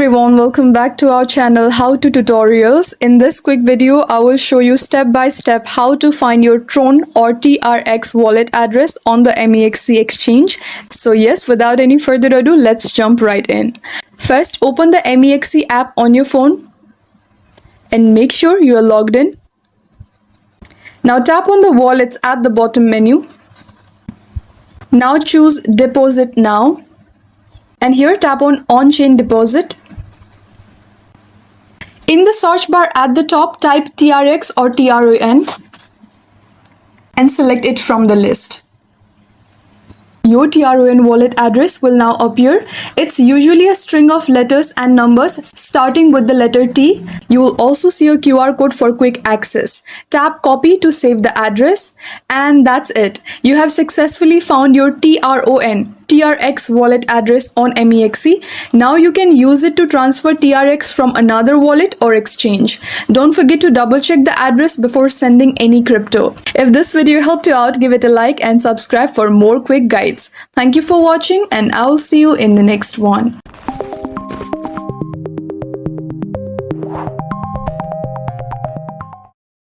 everyone, welcome back to our channel How to Tutorials. In this quick video, I will show you step by step how to find your Tron or TRX wallet address on the MEXC exchange. So yes, without any further ado, let's jump right in. First, open the MEXC app on your phone and make sure you are logged in. Now tap on the wallets at the bottom menu. Now choose Deposit Now. And here tap on On-Chain Deposit. In the search bar at the top, type TRX or Tron and select it from the list. Your Tron wallet address will now appear. It's usually a string of letters and numbers starting with the letter T. You will also see a QR code for quick access. Tap Copy to save the address, and that's it. You have successfully found your TRX wallet address on MEXC. Now you can use it to transfer TRX from another wallet or exchange. Don't forget to double check the address before sending any crypto. If this video helped you out, give it a like and subscribe for more quick guides. Thank you for watching, and I will see you in the next one.